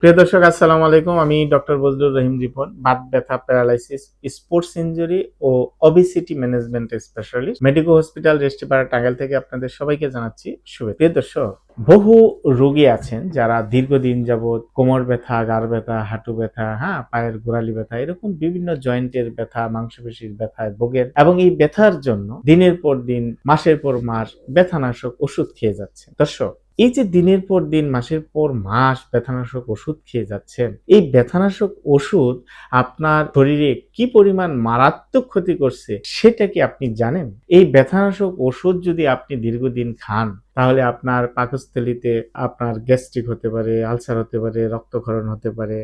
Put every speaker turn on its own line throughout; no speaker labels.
প্রিয় দর্শক, আসসালামু আলাইকুম। আমি ডক্টর বজলুর রহিম রিপন, বাত ব্যথা, প্যারালাইসিস, স্পোর্টস ইনজুরি ও obesity management specialist, Medico hospital, Restipara, Tangail থেকে আপনাদের সবাইকে জানাচ্ছি শুভেচ্ছা। প্রিয় দর্শক, বহু রোগী আছেন যারা দীর্ঘদিন যাবৎ কোমর ব্যথা, ঘাড় ব্যথা, হাঁটু ব্যথা, পায়ের গোড়ালি ব্যথা, এরকম বিভিন্ন জয়েন্টের ব্যথা, মাংসপেশির ব্যথায় ভোগেন এবং এই ব্যথার জন্য দিনের পর দিন, মাসের পর মাস ব্যথানাশক ওষুধ খেয়ে যাচ্ছেন। দর্শক, এই যে দিনের পর দিন, মাসের পর মাস ব্যথানাশক ওষুধ খেয়ে যাচ্ছেন, এই ব্যথানাশক ওষুধ আপনার শরীরে কি পরিমাণ মারাত্মক ক্ষতি করছে সেটা কি আপনি জানেন? এই ব্যথানাশক ওষুধ যদি আপনি দীর্ঘদিন খান, তাহলে আপনার পাকস্থলীতে আপনার গ্যাস্ট্রিক হতে পারে, আলসার হতে পারে, রক্তক্ষরণ হতে পারে,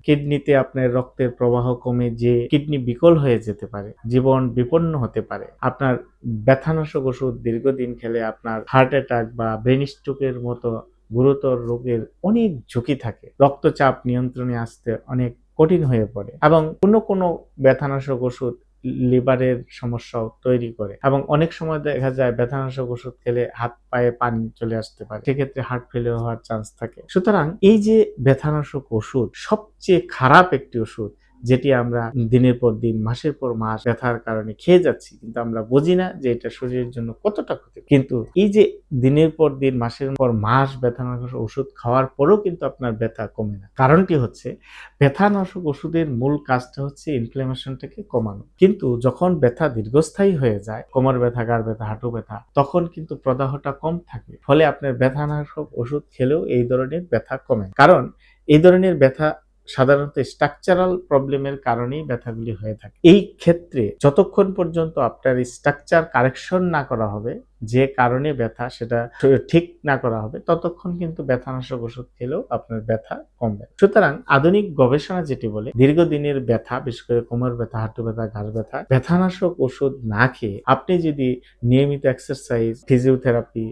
কিডনিতে আপনার রক্তের প্রবাহ কমে যে কিডনি বিকল হয়ে যেতে পারে, জীবন বিপন্ন হতে পারে। আপনার ব্যথানাশক ওষুধ দীর্ঘদিন খেলে আপনার হার্ট অ্যাটাক বা ব্রেন স্ট্রোকের মতো গুরুতর রোগের অনেক ঝুঁকি থাকে। রক্তচাপ নিয়ন্ত্রণে আসতে অনেক কঠিন হয়ে পড়ে এবং কোনো কোনো ব্যথানাশক ওষুধ লিভারের সমস্যাও তৈরি করে এবং অনেক সময় দেখা যায় ব্যথানাশক ওষুধ খেলে হাত পায়ে পানি চলে আসতে পারে, সেক্ষেত্রে হার্ট ফেলিওর হওয়ার চান্স থাকে। সুতরাং এই যে ব্যথানাশক ওষুধ সবচেয়ে খারাপ একটি ওষুধ, যেটি আমরা দিনের পর দিন, মাসের পর মাস ব্যথার কারণে খেয়ে যাচ্ছি, কিন্তু আমরা বুঝি না যে এটা শরীরের জন্য কতটা ক্ষতি। কিন্তু এই যে দিনের পর দিন, মাসের পর মাস ব্যথানাশক ওষুধ খাওয়ার পরেও কিন্তু আপনার ব্যথা কমে না। কারণটি হচ্ছে, ব্যথানাশক ওষুধের মূল কাজটা হচ্ছে ইনফ্লামেশনটাকে কমানো। কিন্তু যখন ব্যথা দীর্ঘস্থায়ী হয়ে যায়, কোমর ব্যথা, ঘাড় ব্যথা, হাঁটু ব্যথা, তখন কিন্তু প্রদাহটা কম থাকে। ফলে আপনার ব্যথানাশক ওষুধ খেলেও এই ধরনের ব্যথা কমে। কারণ এই ধরনের ব্যথা সাধারণত স্ট্রাকচারাল প্রবলেমের কারণেই ব্যথাগুলি হয়ে থাকে। এই ক্ষেত্রে যতক্ষণ পর্যন্ত আপনার স্ট্রাকচার কারেকশন না করা হবে, যে কারণে ব্যথা সেটা ঠিক না করা হবে, ততক্ষণ কিন্তু ব্যথানাশক ওষুধ খেলেও আপনার ব্যথা কমবে। সুতরাং আধুনিক গবেষণা যেটি বলে, দীর্ঘদিনের ব্যথা, বিশেষ করে কোমর ব্যথা, হাঁটু ব্যথা, ঘাড় ব্যথা, ব্যথানাশক ওষুধ না খেয়ে আপনি যদি নিয়মিত এক্সারসাইজ, ফিজিওথেরাপি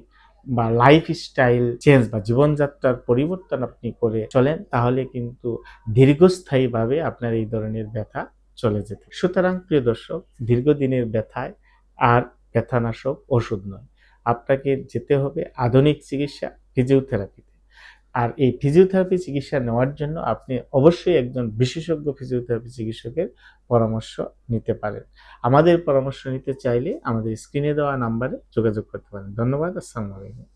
বা লাইফস্টাইল চেঞ্জ বা জীবনযাত্রার পরিবর্তন আপনি করে চলেন, তাহলে কিন্তু দীর্ঘস্থায়ীভাবে আপনার এই ধরনের ব্যথা চলে যেতে। সুতরাং প্রিয় দর্শক, দীর্ঘদিনের ব্যথায় আর ব্যথানাশক ওষুধ নয়, আপনাকে যেতে হবে আধুনিক চিকিৎসা, ফিজিওথেরাপিতে। আর এই ফিজিওথেরাপি চিকিৎসা নেওয়ার জন্য আপনি অবশ্যই একজন বিশেষজ্ঞ ফিজিওথেরাপি চিকিৎসকের পরামর্শ নিতে পারেন। আমাদের পরামর্শ নিতে চাইলে আমাদের স্ক্রিনে দেওয়া নাম্বারে যোগাযোগ করতে পারেন। ধন্যবাদ। আসসালামু আলাইকুম।